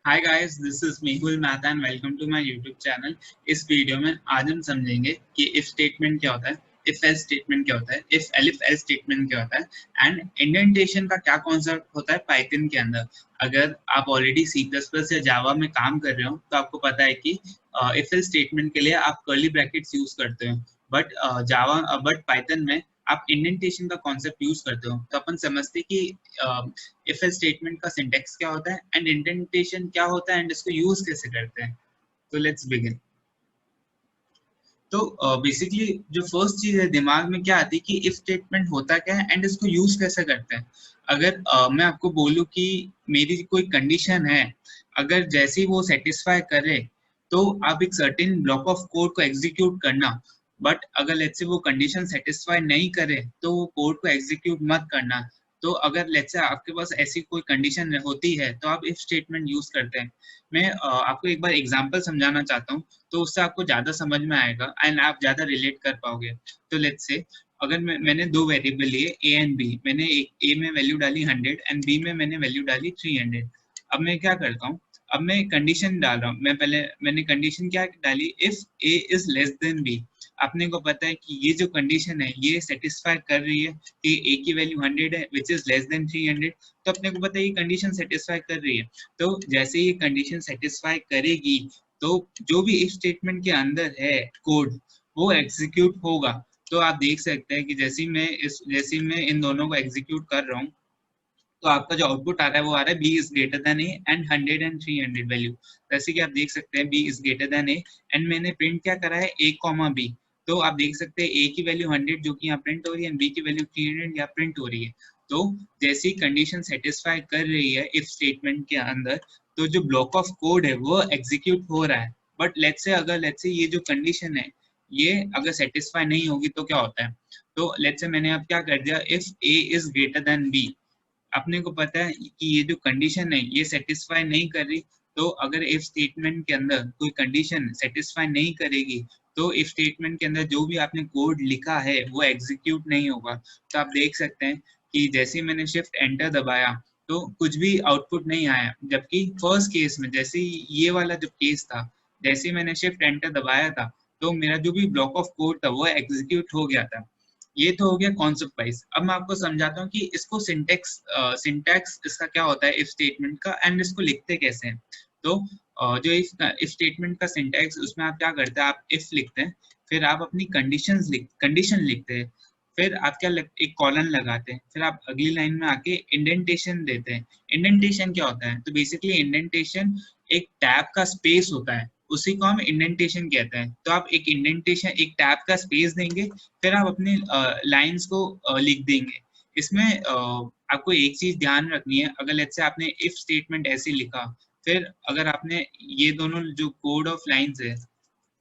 Hi guys, this is Mehul Mehta and welcome to my YouTube channel. इस video में आज हम समझेंगे कि इफ स्टेटमेंट क्या होता है, इफ एल्स स्टेटमेंट क्या होता है, इफ एलिफ एल्स स्टेटमेंट क्या होता है एंड इंडेंटेशन का क्या कॉन्सेप्ट होता है पाइथन के अंदर। अगर आप ऑलरेडी सी प्लस प्लस या जावा में काम कर रहे हो तो आपको पता है कि इफ एल्स स्टेटमेंट के लिए आप कर्ली ब्रैकेट्स यूज करते हो, बट पाइथन में आप इंडेंटेशन का कॉन्सेप्ट यूज करते हो। तो अपन समझते हैं कि इफ एल्स स्टेटमेंट का सिंटेक्स क्या होता है एंड इंडेंटेशन क्या होता है एंड इसको यूज कैसे करते हैं। तो लेट्स बिगिन। तो बेसिकली जो फर्स्ट चीज है दिमाग में क्या आती है कि इफ स्टेटमेंट होता क्या है एंड इसको यूज कैसे करते हैं। अगर मैं आपको बोलूं कि मेरी कोई कंडीशन है, अगर जैसे ही वो सेटिस्फाई करे तो आप एक सर्टेन ब्लॉक ऑफ कोड को एग्जीक्यूट करना। बट अगर लेट्स से वो कंडीशन सेटिस्फाई नहीं करे तो वो कोड को एग्जीक्यूट मत करना। तो अगर लेट्स से आपके पास ऐसी कोई कंडीशन होती है तो आप इफ स्टेटमेंट यूज करते हैं। मैं आपको एक बार एग्जांपल समझाना चाहता हूँ, तो उससे आपको ज्यादा समझ में आएगा एंड आप ज्यादा रिलेट कर पाओगे। तो लेट्स से अगर मैंने दो वेरिएबल लिए ए एंड बी, मैंने एक ए में वैल्यू डाली 100 एंड बी में मैंने वैल्यू डाली 300। अब मैं क्या करता हूँ, अब मैं कंडीशन डाल रहा हूँ। मैंने कंडीशन क्या डाली, if A is less than B. अपने को पता है कि ये जो कंडीशन है ये सेटिस्फाई कर रही है कि ए की वैल्यू 100 है विच इज लेस देन 300। तो अपने को पता है ये कंडीशन सेटिस्फाई कर रही है। तो जैसे ये कंडीशन सेटिस्फाई करेगी तो जो भी इफ स्टेटमेंट के अंदर है कोड वो एग्जीक्यूट होगा। तो आप देख सकते हैं कि जैसे ही मैं इन दोनों को एग्जीक्यूट कर रहा हूँ तो आपका जो आउटपुट आ रहा है वो आ रहा है B is greater than A and 100 and 300 value. जैसे कि आप देख सकते हैं B is greater than A and मैंने प्रिंट क्या करा है ए कॉमा बी। तो आप देख सकते हैं ए की वैल्यू 100 जो कि यहाँ प्रिंट हो रही है, बी की वैल्यू 300 यहाँ प्रिंट हो रही है। तो जैसी कंडीशन सेटिस्फाई कर रही है इफ स्टेटमेंट के अंदर, तो जो ब्लॉक ऑफ कोड है वो एग्जीक्यूट हो रहा है। बट लेट्स से ये जो कंडीशन है ये अगर सेटिस्फाई नहीं होगी तो क्या होता है। तो लेट्स से मैंने अब क्या कर दिया, if A is greater than B. अपने को पता है कि ये जो कंडीशन है ये सेटिस्फाई नहीं कर रही। तो अगर इफ स्टेटमेंट के अंदर कोई कंडीशन सेटिस्फाई नहीं करेगी तो इफ स्टेटमेंट के अंदर जो भी आपने कोड लिखा है वो एग्जीक्यूट नहीं होगा। तो आप देख सकते हैं कि जैसे ही मैंने शिफ्ट एंटर दबाया तो कुछ भी आउटपुट नहीं आया, जबकि फर्स्ट केस में जैसे ये वाला जो केस था, जैसे ही मैंने शिफ्ट एंटर दबाया था तो मेरा जो भी ब्लॉक ऑफ कोड था वो एग्जीक्यूट हो गया था। ये तो हो गया कॉन्सेप्ट वाइज। अब मैं आपको समझाता हूँ कि इसको सिंटैक्स इसका क्या होता है इफ स्टेटमेंट का एंड इसको लिखते कैसे हैं। तो जो इफ स्टेटमेंट का सिंटैक्स, उसमें आप क्या करते हैं, आप इफ लिखते हैं, फिर आप अपनी कंडीशन लिखते हैं, फिर आप एक कॉलन लगाते हैं, फिर आप अगली लाइन में आके इंडेंटेशन देते हैं। इंडेंटेशन क्या होता है, तो बेसिकली इंडेंटेशन एक टैब का स्पेस होता है, उसी को हम इंडेंटेशन कहते हैं। तो आप एक इंडेंटेशन एक टैब का स्पेस देंगे, फिर आप अपने लाइंस को लिख देंगे। इसमें आपको एक चीज ध्यान रखनी है, अगर लेट्स से आपने इफ स्टेटमेंट ऐसे लिखा, फिर अगर आपने ये दोनों जो कोड ऑफ लाइंस है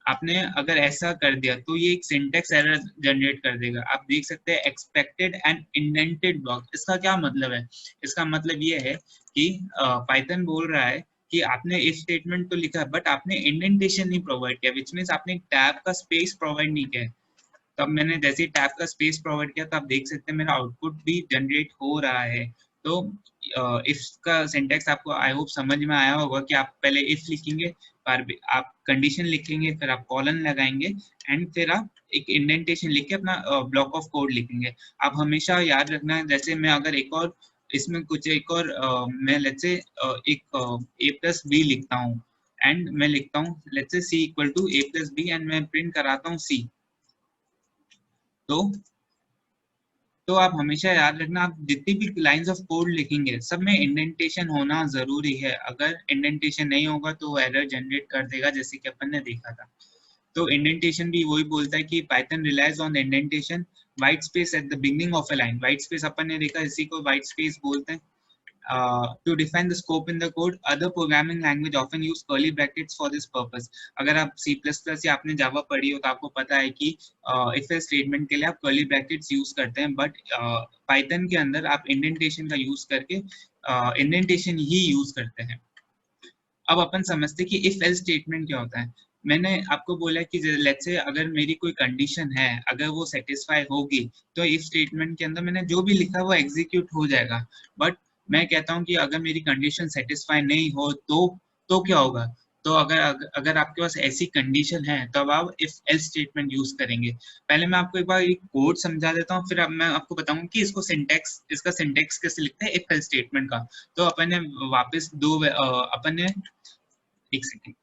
आपने अगर ऐसा कर दिया तो ये एक सिंटेक्स एरर जनरेट कर देगा। आप देख सकते हैं एक्सपेक्टेड एंड इंडेंटेड ब्लॉक। इसका क्या मतलब है, इसका मतलब ये है कि पाइथन बोल रहा है कि आपने इफ स्टेटमेंट तो लिखा है बट आपने इंडेंटेशन नहीं प्रोवाइड किया, विच मीन्स आपने टैब का स्पेस प्रोवाइड नहीं किया। तब मैंने जैसे ही टैब का स्पेस प्रोवाइड किया तो आप देख सकते हैं मेरा आउटपुट भी जनरेट हो रहा है। तो इफ का सिंटेक्स आपको आई होप समझ में आया होगा कि आप पहले इफ लिखेंगे, फिर आप कंडीशन लिखेंगे, फिर आप कॉलन लगाएंगे एंड फिर आप एक इंडेंटेशन लिख के अपना ब्लॉक ऑफ कोड लिखेंगे। आप हमेशा याद रखना है, जैसे मैं अगर एक और इसमें कुछ एक और मैं लेट्स से एक ए प्लस बी लिखता हूँ एंड मैं लिखता हूँ let's say C equal to A plus B and मैं प्रिंट कराता हूँ सी। तो तो आप हमेशा याद रखना, आप जितनी भी लाइंस ऑफ कोड लिखेंगे सब में इंडेंटेशन होना जरूरी है। अगर इंडेंटेशन नहीं होगा तो वो एरर जनरेट कर देगा, जैसे कि अपन ने देखा था। तो इंडेंटेशन भी वही बोलता है कि Python relies on indentation white space at the beginning of a line. White space अपन ने देखा, इसी को वाइट स्पेस बोलते हैं। To define the scope in the code, other programming language often use curly brackets for this purpose. अगर आप C++ या आपने जावा पढ़ी हो तो आपको पता है कि if else स्टेटमेंट के लिए आप curly brackets यूज करते हैं, बट पाइथन के अंदर आप इंडेंटेशन का यूज करके इंडेंटेशन ही यूज करते हैं। अब अपन समझते हैं कि इफ एल्स स्टेटमेंट क्या होता है। मैंने आपको बोला कि लेट्स से अगर मेरी कोई कंडीशन है, अगर वो सेटिस्फाई होगी तो इफ स्टेटमेंट के अंदर मैंने जो भी लिखा वो एग्जीक्यूट हो जाएगा। बट मैं कहता हूँ कि अगर मेरी कंडीशन सेटिस्फाई नहीं हो तो तो क्या होगा, तो अगर आपके पास ऐसी कंडीशन है तो अब आप इफ एल्स स्टेटमेंट यूज करेंगे। पहले मैं आपको एक बार एक कोड समझा देता हूँ, फिर अब मैं आपको बताऊंगा कि इसका सिंटेक्स कैसे लिखते हैं इफ एल्स स्टेटमेंट का। तो अपन ने वापस अपन ने एक सेकेंड,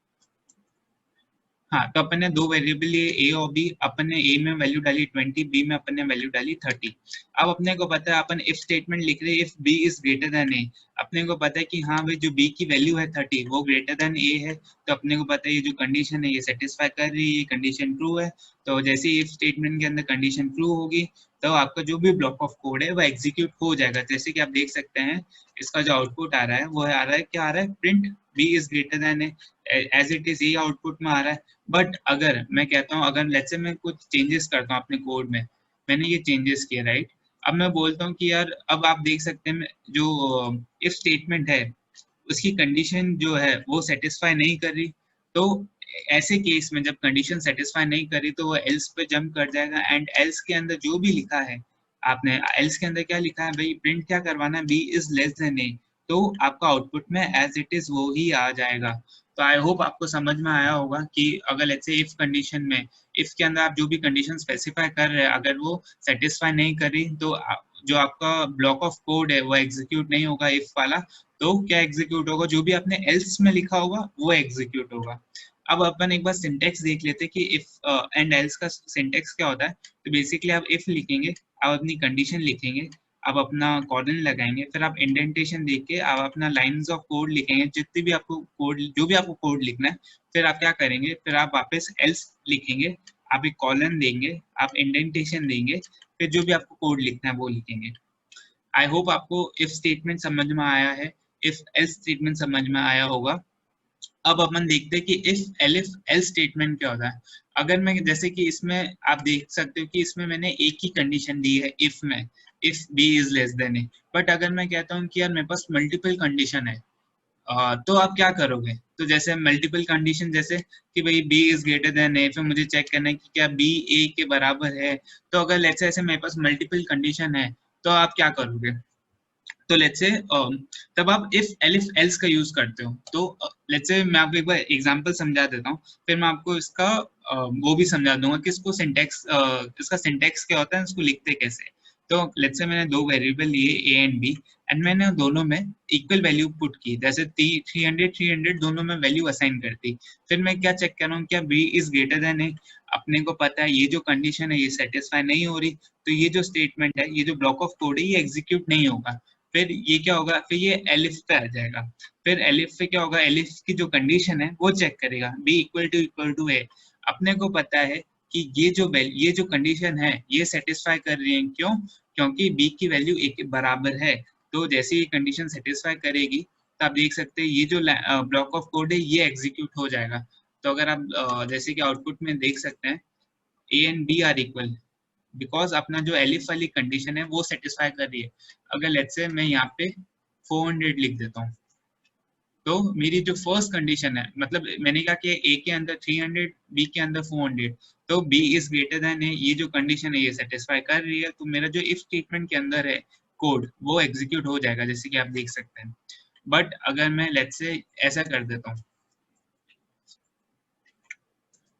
हाँ, तो अपन ने दो वेरिएबल लिए ए और बी। अपन ने ए में वैल्यू डाली 20, बी में अपन ने वैल्यू डाली 30। अब अपने को पता है अपन इफ स्टेटमेंट लिख रहे हैं if B is greater than A. अपने को पता है कि हाँ भाई जो बी की वैल्यू है 30 वो ग्रेटर देन ए है, तो अपने को पता है ये जो कंडीशन है ये सेटिस्फाई कर रही है, ये कंडीशन ट्रू है। तो जैसे ही इफ स्टेटमेंट के अंदर कंडीशन ट्रू होगी तो आपका जो भी ब्लॉक ऑफ कोड है वो एग्जीक्यूट हो जाएगा। जैसे कि आप देख सकते हैं इसका जो आउटपुट आ रहा है वो आ रहा है, क्या आ रहा है, print B is greater than A, as it is, ये आउटपुट में आ रहा है। बट अगर मैं कहता हूँ, अगर लेट्स से मैं कुछ चेंजेस करता हूँ अपने कोड में, मैंने ये चेंजेस किए, राइट। अब मैं बोलता हूँ कि यार अब आप देख सकते हैं जो इफ स्टेटमेंट है उसकी कंडीशन जो है वो सेटिस्फाई नहीं कर रही। तो ऐसे केस में जब कंडीशन सेटिस्फाई नहीं करी तो वो एल्स पे जंप कर जाएगा, एंड एल्स के अंदर जो भी लिखा है, आपने एल्स के अंदर क्या लिखा है भाई, प्रिंट क्या करवाना है, बी इज लेस देन ए, तो आपका आउटपुट में एज इट इज वो ही आ जाएगा। तो आई होप आपको समझ में आया होगा कि अगर लेट्स से इफ कंडीशन में, इफ के अंदर आप जो भी कंडीशन स्पेसिफाई कर रहे हैं अगर वो सेटिस्फाई नहीं करी तो जो आपका ब्लॉक ऑफ कोड है वो एग्जीक्यूट नहीं होगा इफ वाला। तो क्या एग्जीक्यूट होगा, जो भी आपने एल्स में लिखा होगा वो एग्जीक्यूट होगा। अब अपन एक बार सिंटेक्स देख लेते हैं कि इफ एंड एल्स का सिंटेक्स क्या होता है। तो बेसिकली आप इफ लिखेंगे, आप अपनी कंडीशन लिखेंगे, आप अपना कॉलन लगाएंगे, फिर आप इंडेंटेशन देख के आप अपना लाइंस ऑफ कोड लिखेंगे, जितनी भी आपको कोड, जो भी आपको कोड लिखना है। फिर आप क्या करेंगे, फिर आप वापस एल्स लिखेंगे, आप एक कॉलन देंगे, आप इंडेंटेशन देंगे, फिर जो भी आपको कोड लिखना है वो लिखेंगे। आई होप आपको इफ स्टेटमेंट समझ में आया है, इफ एल्स स्टेटमेंट समझ में आया होगा। अब अपन देखते हैं कि इफ एलिफ एल्स स्टेटमेंट क्या होता है। अगर मैं जैसे कि इसमें आप देख सकते हो कि इसमें मैंने एक ही कंडीशन दी है इफ में, if B is less than A. But अगर मैं कहता हूँ कि यार मेरे पास मल्टीपल कंडीशन है, तो आप क्या करोगे। तो जैसे मल्टीपल कंडीशन, जैसे कि भाई बी इज ग्रेटर देन ए, फिर मुझे चेक करना है कि क्या बी ए के बराबर है। तो अगर लेट्स से ऐसे मेरे पास मल्टीपल कंडीशन है तो आप क्या करोगे। तो लेट्स से तब आप इफ एलिफ एल्स का यूज करते हो। तो लेट्स से मैं आपको एक बार एग्जांपल समझा देता हूँ, फिर मैं आपको इसका वो भी समझा दूंगा कि इसको सिंटेक्स, इसका सिंटेक्स क्या होता है, इसको लिखते कैसे। तो लेट्स से मैंने दो वेरिएबल लिए ए एंड बी, एंड मैंने दोनों में इक्वल वैल्यू पुट की, जैसे 300 दोनों में वैल्यू असाइन कर दी। फिर मैं क्या चेक कर रहा हूँ, क्या B is greater than A. अपने को पता है ये जो कंडीशन है ये सेटिस्फाई नहीं हो रही, तो ये जो स्टेटमेंट है, ये जो ब्लॉक ऑफ कोड है ये एग्जीक्यूट नहीं होगा। फिर ये क्या होगा, फिर ये एलिफ पे आ जाएगा। फिर एलिफ पे क्या होगा, एलिफ की जो कंडीशन है वो चेक करेगा, बी इक्वल टू ए। अपने को पता है कि ये जो कंडीशन है ये सेटिस्फाई कर रही है, क्यों, क्योंकि बी की वैल्यू ए के बराबर है। तो जैसे ये कंडीशन सेटिस्फाई करेगी तो आप देख सकते हैं ये जो ब्लॉक ऑफ कोड है ये एग्जीक्यूट हो जाएगा। तो अगर आप जैसे कि आउटपुट में देख सकते हैं A and B are equal, because अपना जो एलिफ वाली कंडीशन है वो सेटिस्फाई कर रही है। अगर लेट्स से मैं यहाँ पे 400 लिख देता हूँ, तो मेरी जो फर्स्ट कंडीशन है, मतलब मैंने कहा कि ए के अंदर 300, बी के अंदर 400, तो बी इज ग्रेटर देन ए, ये जो कंडीशन है ये सेटिस्फाई कर रही है, तो मेरा जो इफ स्टेटमेंट के अंदर है कोड वो एग्जीक्यूट हो जाएगा, जैसे कि आप देख सकते हैं। बट अगर मैं लेट्स से ऐसा कर देता हूँ,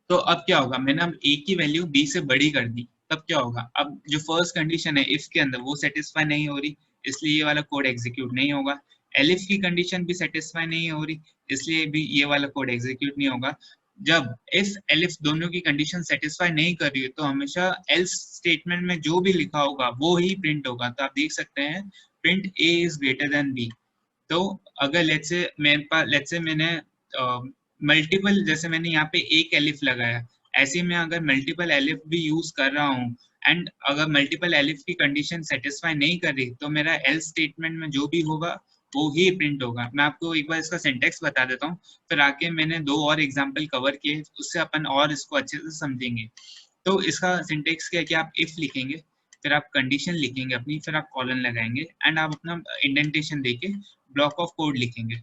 तो अब क्या होगा, मैंने अब ए की वैल्यू बी से बड़ी कर दी, तब क्या होगा, अब जो फर्स्ट कंडीशन है इफ के अंदर वो सेटिस्फाई नहीं हो रही, इसलिए ये वाला कोड एग्जीक्यूट नहीं होगा। एलिफ की कंडीशन भी सेटिस्फाई नहीं हो रही, इसलिए भी ये वाला कोड एग्जीक्यूट नहीं होगा। जब इफ एलिफ दोनों की कंडीशन सेटिस्फाई नहीं कर रही है तो हमेशा एल्स स्टेटमेंट में जो भी लिखा होगा वो ही प्रिंट होगा। तो आप देख सकते हैं print A is greater than B. तो अगर लेट्स से मेरे पास, लेट्स से मैंने मल्टीपल, जैसे मैंने यहाँ पे एक एलिफ लगाया, ऐसे में अगर मल्टीपल एलिफ भी यूज कर रहा हूँ, एंड अगर मल्टीपल एलिफ की कंडीशन सेटिस्फाई नहीं कर रही तो मेरा एल्स स्टेटमेंट में जो भी होगा वो ही प्रिंट होगा। मैं आपको एक बार इसका सिंटेक्स बता देता हूँ, फिर आके मैंने दो और एग्जाम्पल कवर किए, उससे अपन और इसको अच्छे से समझेंगे। तो इसका सिंटेक्स क्या है कि आप इफ लिखेंगे, फिर आप कंडीशन लिखेंगे अपनी, फिर आप कॉलन लगाएंगे, एंड आप अपना इंडेंटेशन देके ब्लॉक ऑफ कोड लिखेंगे।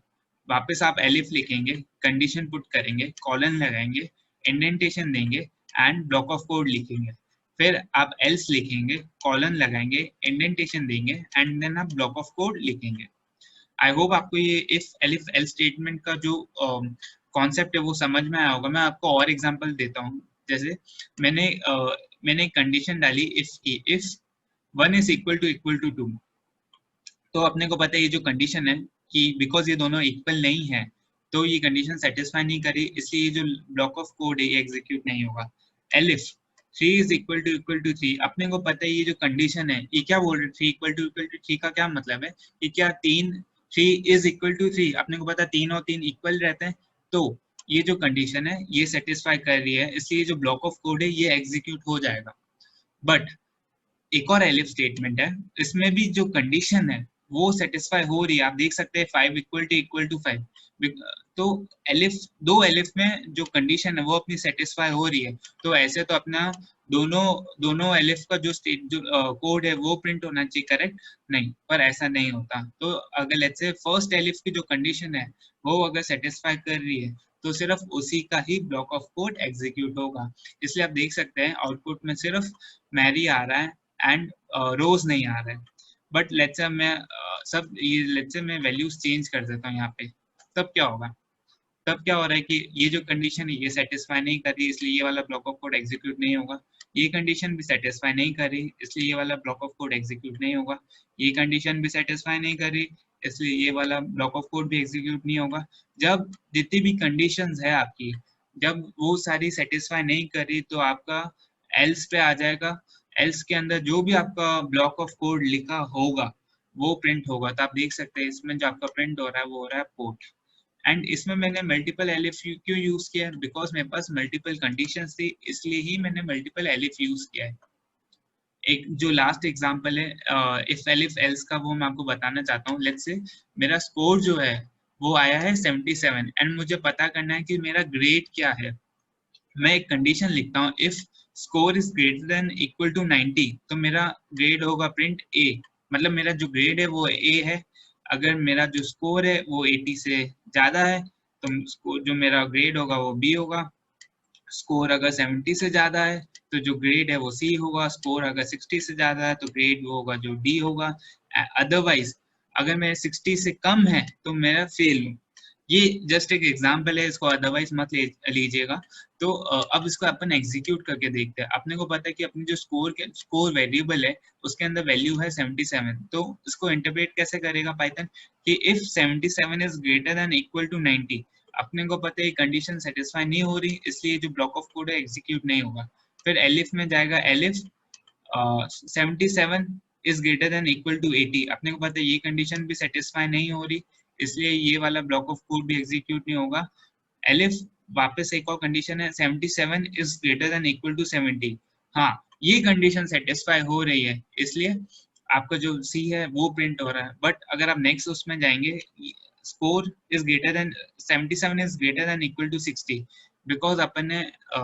वापस आप एलिफ लिखेंगे, कंडीशन पुट करेंगे, कॉलन लगाएंगे, इंडेंटेशन देंगे, एंड ब्लॉक ऑफ कोड लिखेंगे। फिर आप एल्स लिखेंगे, कॉलन लगाएंगे, इंडेंटेशन देंगे, एंड देन आप ब्लॉक ऑफ कोड लिखेंगे। आई होप आपको ये इफ एलिफ एल स्टेटमेंट का जो कॉन्सेप्ट है वो समझ में आया होगा। मैं आपको और एग्जांपल देता हूँ। जैसे मैंने एक कंडीशन डाली इफ 1 इज इक्वल टू 2, तो अपने को पता है ये जो कंडीशन है कि बिकॉज ये दोनों इक्वल नहीं है तो ये कंडीशन सेटिस्फाई नहीं करी, इसलिए ये जो ब्लॉक ऑफ कोड है ये एग्जीक्यूट नहीं होगा। एलिफ 3 इज इक्वल टू 3, अपने को पता है ये जो कंडीशन है ये क्या बोल रहे, 3 इक्वल टू 3 का क्या मतलब है कि क्या 3 इज इक्वल टू 3, अपने को पता है 3 और 3 इक्वल रहते हैं, तो ये जो कंडीशन है ये सेटिस्फाई कर रही है, इसलिए जो ब्लॉक ऑफ कोड है ये एग्जीक्यूट हो जाएगा। बट एक और एलिफ स्टेटमेंट है, इसमें भी जो कंडीशन है वो सेटिस्फाई हो रही है। आप देख सकते हैं 5 इक्वल टू 5, तो एलिफ दो एलिफ में जो कंडीशन है वो अपनी सेटिस्फाई हो रही है, तो ऐसे तो अपना दोनों दोनों एलिफ का जो स्टेट जो कोड है वो प्रिंट होना चाहिए, करेक्ट? नहीं, पर ऐसा नहीं होता। तो अगर लेट्स से फर्स्ट एलिफ की जो कंडीशन है वो अगर सेटिस्फाई कर रही है तो सिर्फ उसी का ही ब्लॉक ऑफ कोड एग्जीक्यूट होगा। इसलिए आप देख सकते हैं आउटपुट में सिर्फ मैरी आ रहा है एंड रोज नहीं आ रहा है। बट लेट्स से मैं लेट्स से मैं वैल्यूज चेंज कर देता हूँ यहाँ पे, तब क्या होगा? तब क्या हो रहा है कि ये जो कंडीशन है ये सेटिस्फाई नहीं कर रही, इसलिए ये वाला ब्लॉक ऑफ कोड एग्जीक्यूट नहीं होगा। ये कंडीशन भी सेटिस्फाई नहीं कर रही, इसलिए ये वाला ब्लॉक ऑफ कोड एग्जीक्यूट नहीं होगा। ये कंडीशन भी सेटिस्फाई नहीं कर रही, इसलिए ये वाला ब्लॉक ऑफ कोड भी एग्जीक्यूट नहीं होगा। जब जितनी भी कंडीशंस है आपकी, जब वो सारी सेटिस्फाई नहीं कर रही तो आपका एल्स पे आ जाएगा। एल्स के अंदर जो भी आपका ब्लॉक ऑफ कोड लिखा होगा वो प्रिंट होगा। तो आप देख सकते हैं इसमें जो आपका प्रिंट हो रहा है वो हो रहा है पोर्ट। एंड इसमें मैंने मल्टीपल एलिफ क्यों यूज किया है, बिकॉज मेरे पास मल्टीपल कंडीशंस थी, इसलिए ही मैंने मल्टीपल एलिफ यूज किया है। एक जो लास्ट एग्जांपल है इफ एलिफ एल्स का, वो मैं आपको बताना चाहता हूँ। लेट्स से मेरा स्कोर जो है वो आया है 77 एंड मुझे पता करना है कि मेरा ग्रेड क्या है। मैं एक कंडीशन लिखता हूँ, if score is greater than equal to 90, तो मेरा ग्रेड होगा प्रिंट ए, मतलब मेरा जो ग्रेड है वो ए है। अगर मेरा जो स्कोर है वो 80 से ज्यादा है तो जो मेरा ग्रेड होगा वो बी होगा। स्कोर अगर 70 से ज्यादा है तो जो ग्रेड है वो सी होगा। स्कोर अगर 60 से ज्यादा है तो ग्रेड वो होगा जो डी होगा। अदरवाइज अगर मेरे 60 से कम है तो मेरा फेल। ये जस्ट एक एग्जांपल है, इसको अदरवाइज मत लीजिएगा। तो अब इसको अपन एग्जीक्यूट करके देखते हैं। अपने को पता है कि अपनी जो स्कोर वेरिएबल है उसके अंदर वैल्यू है 77, तो इसको इंटरप्रेट कैसे करेगा पाइथन कि if 77 is greater than equal to 90, अपने को पता है कंडीशन सेटिस्फाई नहीं हो रही, इसलिए जो ब्लॉक ऑफ कोड है एग्जीक्यूट नहीं होगा। फिर एलिफ में जाएगा, elif 77 is greater than equal to 80, अपने को पता है ये कंडीशन भी सेटिस्फाई नहीं हो रही, इसलिए ये वाला ब्लॉक ऑफ कोड भी एग्जीक्यूट नहीं होगा। एलिफ वापस एक और कंडीशन है, 77 is greater than equal to 70, हाँ ये कंडीशन सेटिस्फाई हो रही है, इसलिए आपका जो सी है वो प्रिंट हो रहा है। बट अगर आप नेक्स्ट उसमें जाएंगे, score is greater than 77 is greater than equal to 60, because अपन ने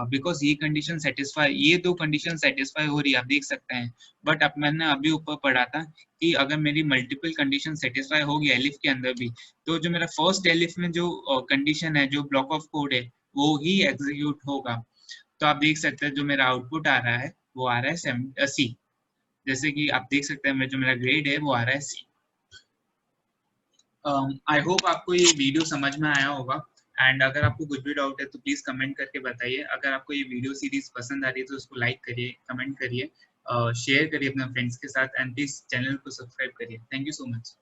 बिकॉज ये कंडीशन सेटिस्फाई, ये दो कंडीशन सेटिस्फाई हो रही है आप देख सकते हैं। बट अपन ने अभी ऊपर पढ़ा था कि अगर मेरी मल्टीपल कंडीशन सेटिस्फाई होगी एलिफ के अंदर भी, तो जो मेरा फर्स्ट एलिफ में जो कंडीशन है, जो ब्लॉक ऑफ कोड है वो ही एग्जीक्यूट होगा। तो आप देख सकते हैं जो मेरा आउटपुट आ रहा है वो आ रहा है सी। जैसे कि आप देख सकते हैं जो मेरा ग्रेड है वो आ रहा है सी। आई होप आपको ये वीडियो समझ में आया होगा। एंड अगर आपको कुछ भी डाउट है तो प्लीज कमेंट करके बताइए। अगर आपको ये वीडियो सीरीज पसंद आ रही है तो उसको लाइक करिए, कमेंट करिए, शेयर करिए अपने फ्रेंड्स के साथ, एंड प्लीज चैनल को सब्सक्राइब करिए। Thank you so much.